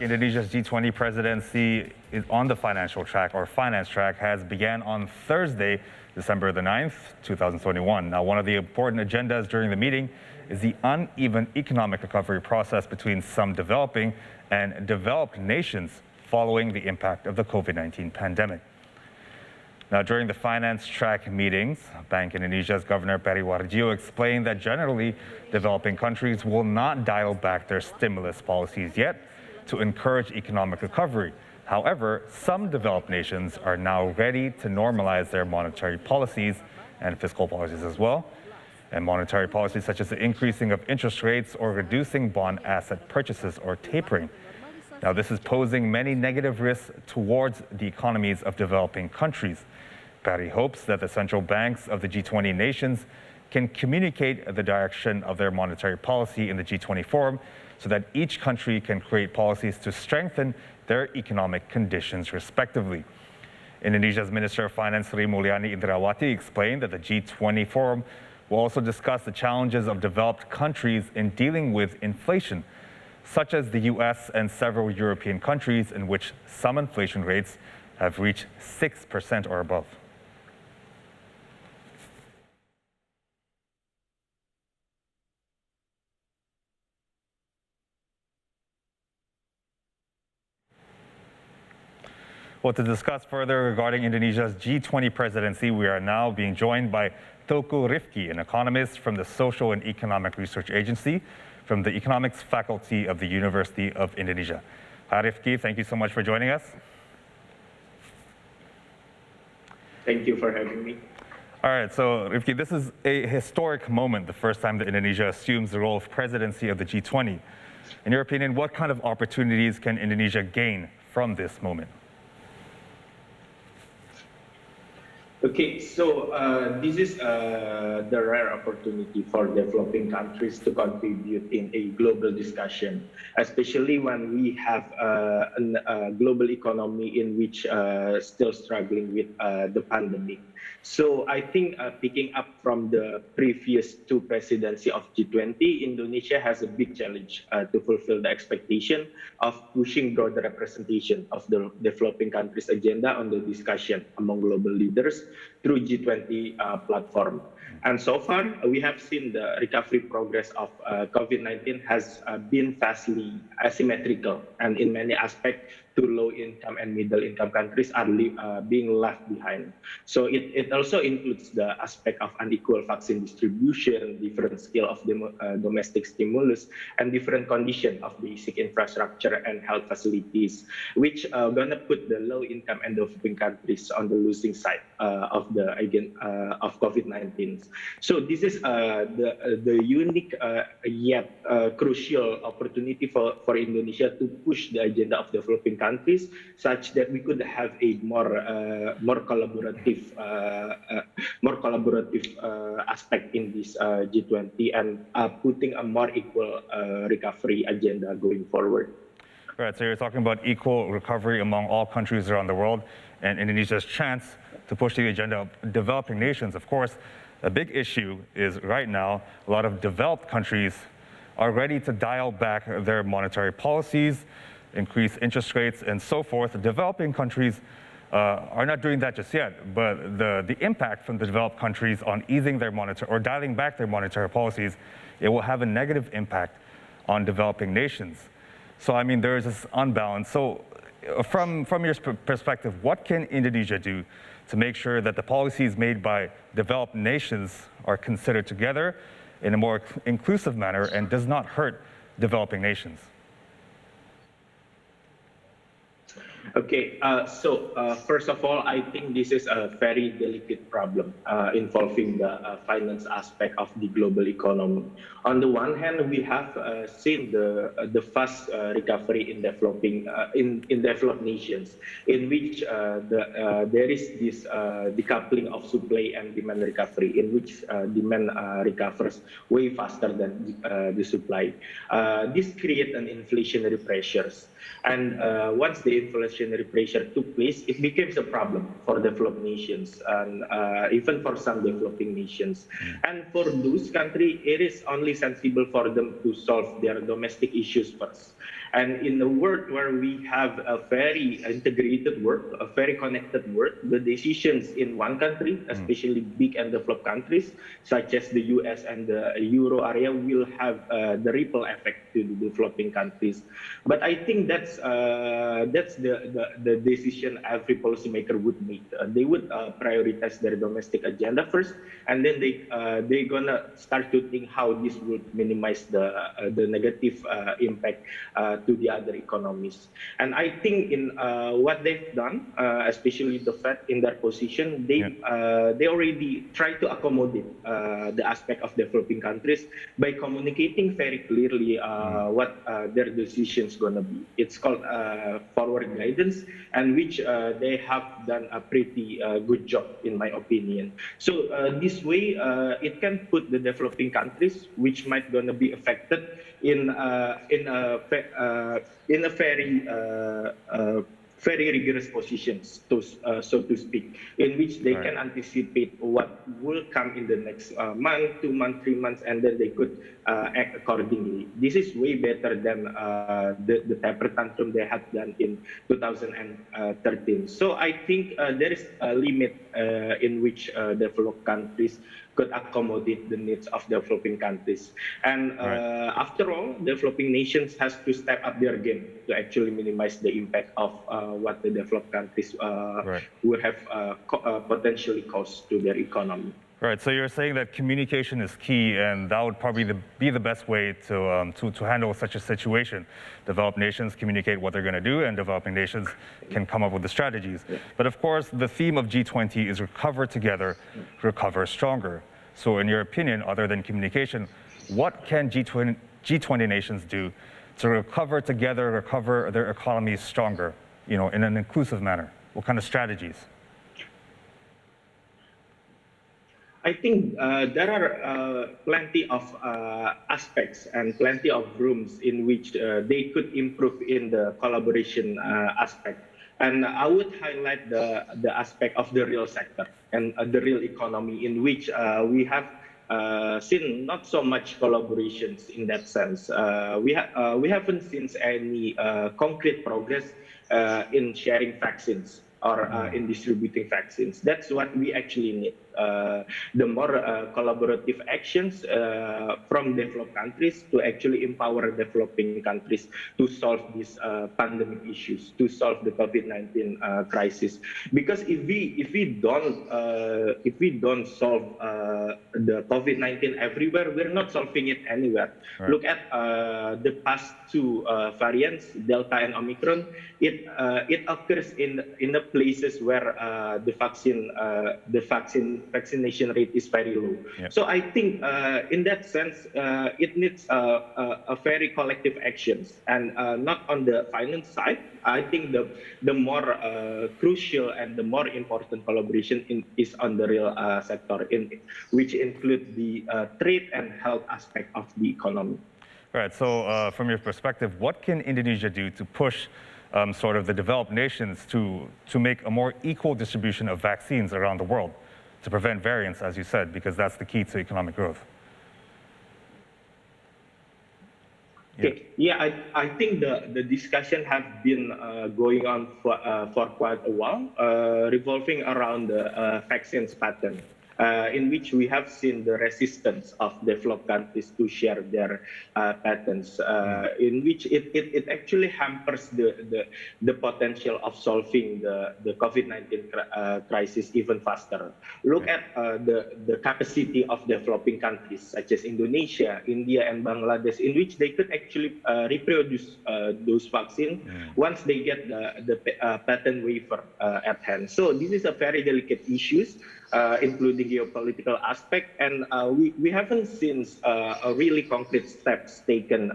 Indonesia's G20 presidency is on the financial track, or finance track, has began on Thursday, December the 9th, 2021. Now, one of the important agendas during the meeting is the uneven economic recovery process between some developing and developed nations following the impact of the COVID-19 pandemic. Now, during the finance track meetings, Bank Indonesia's Governor Peri Warjio explained that generally developing countries will not dial back their stimulus policies yet to encourage economic recovery. However, some developed nations are now ready to normalize their monetary policies and fiscal policies as well. And monetary policies such as the increasing of interest rates or reducing bond asset purchases or tapering. Now, this is posing many negative risks towards the economies of developing countries. Peri hopes that the central banks of the G20 nations can communicate the direction of their monetary policy in the G20 forum so that each country can create policies to strengthen their economic conditions respectively. Indonesia's Minister of Finance Sri Mulyani Indrawati explained that the G20 forum will also discuss the challenges of developed countries in dealing with inflation, such as the US and several European countries in which some inflation rates have reached 6% or above. Well, to discuss further regarding Indonesia's G20 presidency, we are now being joined by Teuku Rifki, an economist from the Social and Economic Research Agency from the Economics Faculty of the University of Indonesia. Hi, Rifki. Thank you so much for joining us. Thank you for having me. All right, so Rifki, this is a historic moment, the first time that Indonesia assumes the role of presidency of the G20. In your opinion, what kind of opportunities can Indonesia gain from this moment? Okay, so this is the rare opportunity for developing countries to contribute in a global discussion, especially when we have a global economy in which still struggling with the pandemic. So I think picking up from the previous two presidency of G20, Indonesia has a big challenge to fulfill the expectation of pushing broader representation of the developing countries agenda on the discussion among global leaders through G20 platform. And so far, we have seen the recovery progress of COVID-19 has been vastly asymmetrical, and in many aspects, to low-income and middle-income countries are being left behind. So it also includes the aspect of unequal vaccine distribution, different scale of domestic stimulus, and different condition of basic infrastructure and health facilities, which are going to put the low-income and developing countries on the losing side of COVID-19. So this is the unique yet crucial opportunity for Indonesia to push the agenda of developing countries, such that we could have a more collaborative aspect in this G20 and putting a more equal recovery agenda going forward. Right, so you're talking about equal recovery among all countries around the world and Indonesia's chance to push the agenda of developing nations. Of course, a big issue is right now, a lot of developed countries are ready to dial back their monetary policies, increase interest rates, and so forth. Developing countries are not doing that just yet, but the impact from the developed countries on easing their monetary or dialing back their monetary policies, it will have a negative impact on developing nations. So, I mean, there is this unbalance. So, from your perspective, what can Indonesia do to make sure that the policies made by developed nations are considered together in a more inclusive manner and does not hurt developing nations? Okay, so first of all, I think this is a very delicate problem involving the finance aspect of the global economy. On the one hand, we have seen the fast recovery in developed nations, in which there is this decoupling of supply and demand recovery, in which demand recovers way faster than the supply. This creates an inflationary pressures. And once the inflationary pressure took place, it became a problem for developed nations and even for some developing nations. And for those countries, it is only sensible for them to solve their domestic issues first. And in a world where we have a very integrated world, a very connected world, the decisions in one country, especially big and developed countries, such as the US and the Euro area, will have the ripple effect to the developing countries. But I think that's the decision every policymaker would make. They would prioritize their domestic agenda first, and then they're gonna start to think how this would minimize the negative impact to the other economies. And I think in what they've done, especially the Fed in their position, they already try to accommodate the aspect of developing countries by communicating very clearly what their decisions gonna be. It's called forward guidance, and which they have done a pretty good job, in my opinion. So this way, it can put the developing countries, which might gonna be affected, in a very rigorous positions, so to speak, in which they can anticipate what will come in the next month, 2 months, 3 months, and then they could act accordingly. This is way better than the taper tantrum they had done in 2013. So I think there is a limit in which developed countries could accommodate the needs of developing countries. And after all, developing nations has to step up their game to actually minimize the impact of what the developed countries would have potentially caused to their economy. Right. So you're saying that communication is key, and that would probably be the best way to handle such a situation. Developed nations communicate what they're going to do, and developing nations can come up with the strategies. But of course, the theme of G20 is recover together, recover stronger. So in your opinion, other than communication, what can G20 nations do to recover together, recover their economies stronger, in an inclusive manner? What kind of strategies? I think there are plenty of aspects and plenty of rooms in which they could improve in the collaboration aspect. And I would highlight the aspect of the real sector and the real economy, in which we have seen not so much collaborations in that sense. We haven't seen any concrete progress in sharing vaccines or in distributing vaccines. That's what we actually need. The more collaborative actions from developed countries to actually empower developing countries to solve these pandemic issues, to solve the COVID-19 crisis. Because if we don't solve the COVID-19 everywhere, we're not solving it anywhere. Right. Look at the past two variants, Delta and Omicron. It occurs in the places where the vaccination rate is very low. Yeah. So I think in that sense, it needs a very collective actions, and not on the finance side. I think the more crucial and the more important collaboration is on the real sector, which include the trade and health aspect of the economy. Right. So from your perspective, what can Indonesia do to push sort of the developed nations to make a more equal distribution of vaccines around the world, to prevent variants, as you said, because that's the key to economic growth? Yeah, I think the discussion has been going on for quite a while, revolving around the vaccines pattern. In which we have seen the resistance of developed countries to share their patents, in which it actually hampers the potential of solving the COVID-19 crisis even faster. Look at the capacity of developing countries such as Indonesia, India, and Bangladesh, in which they could actually reproduce those vaccines once they get the patent waiver at hand. So this is a very delicate issue, including geopolitical aspect, and we haven't seen a really concrete steps taken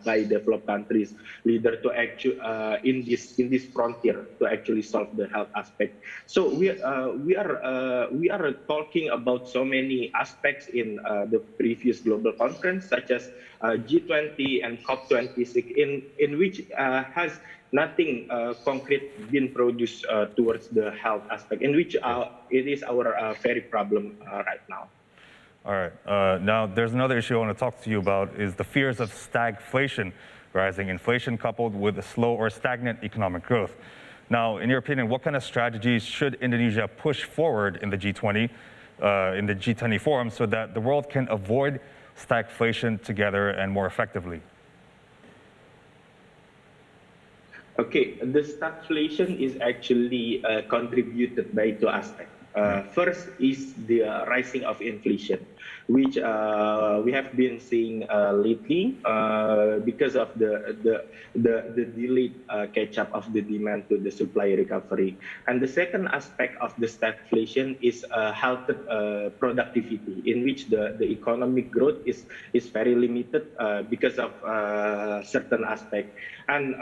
by developed countries leader to actually in this frontier to actually solve the health aspect. So we are talking about so many aspects in the previous global conference, such as G20 and COP26, in which has nothing concrete been produced towards the health aspect, in which it is our very problem right now. All right. Now, there's another issue I want to talk to you about, is the fears of stagflation, rising inflation coupled with a slow or stagnant economic growth. Now, in your opinion, what kind of strategies should Indonesia push forward in the G20, in the G20 forum, so that the world can avoid stagflation together and more effectively? Okay, the stagflation is actually contributed by two aspects. First is the rising of inflation, which we have been seeing lately because of the delayed catch up of the demand to the supply recovery. And the second aspect of the stagflation is halted productivity, in which the economic growth is very limited because of certain aspect. And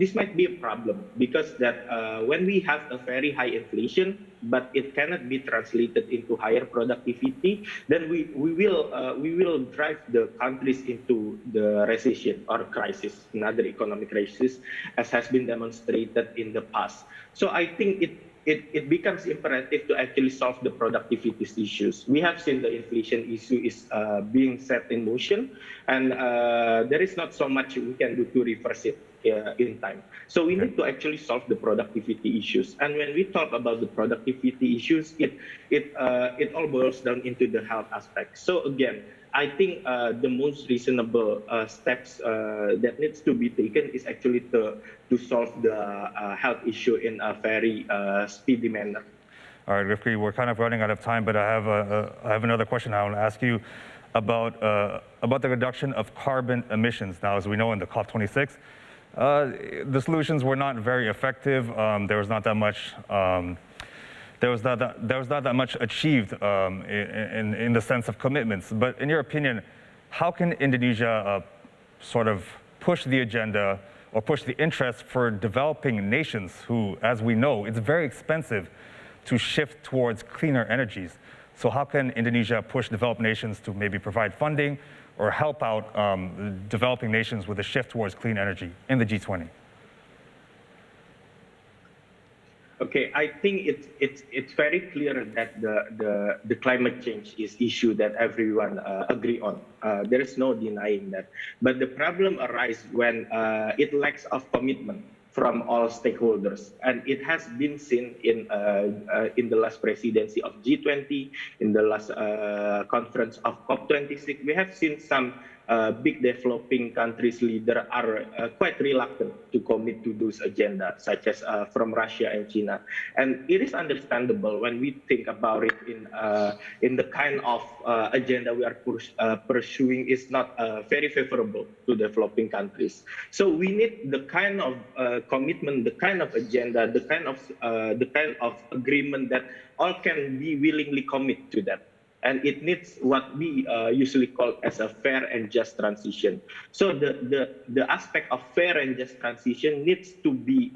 this might be a problem because that when we have a very high inflation, but it cannot be translated into higher productivity, then we will drive the countries into the recession or crisis, another economic crisis, as has been demonstrated in the past. So I think it becomes imperative to actually solve the productivity issues. We have seen the inflation issue is being set in motion, and there is not so much we can do to reverse it in time. So we need to actually solve the productivity issues. And when we talk about the productivity issues, it all boils down into the health aspect. So again, I think the most reasonable steps that needs to be taken is actually to solve the health issue in a very speedy manner. All right, Rifki, we're kind of running out of time, but I have another question I want to ask you about the reduction of carbon emissions. Now, as we know in the COP26, the solutions were not very effective. There was not that much. There was not that much achieved in the sense of commitments. But in your opinion, how can Indonesia sort of push the agenda or push the interest for developing nations who, as we know, it's very expensive to shift towards cleaner energies? So how can Indonesia push developed nations to maybe provide funding or help out developing nations with a shift towards clean energy in the G20? Okay, I think it's very clear that the climate change is issue that everyone agree on. There is no denying that. But the problem arises when it lacks of commitment from all stakeholders, and it has been seen in the last presidency of G20, in the last conference of COP26. We have seen some big developing countries leaders are quite reluctant to commit to those agendas, such as from Russia and China. And it is understandable when we think about it in the kind of agenda we are pursuing is not very favorable to developing countries. So we need the kind of commitment, the kind of agenda, the kind of agreement that all can be willingly commit to that. And it needs what we usually call as a fair and just transition. So the aspect of fair and just transition needs to be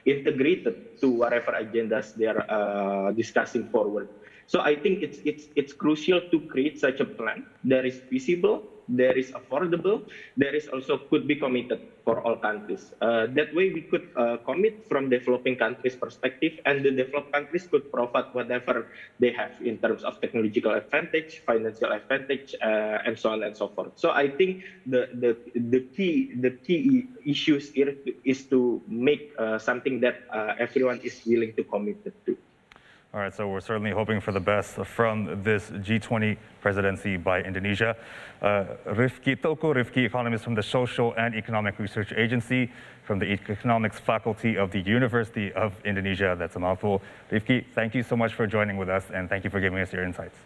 integrated to whatever agendas they are discussing forward. So I think it's crucial to create such a plan that is feasible, there is affordable, there is also could be committed for all countries. That way we could commit from developing countries' perspective, and the developed countries could provide whatever they have in terms of technological advantage, financial advantage, and so on and so forth. So I think the key issues here is to make something that everyone is willing to commit to. All right, so we're certainly hoping for the best from this G20 presidency by Indonesia. Rifki Teuku, Rifki, economist from the Social and Economic Research Agency from the Economics Faculty of the University of Indonesia. That's a mouthful. Rifki, thank you so much for joining with us, and thank you for giving us your insights.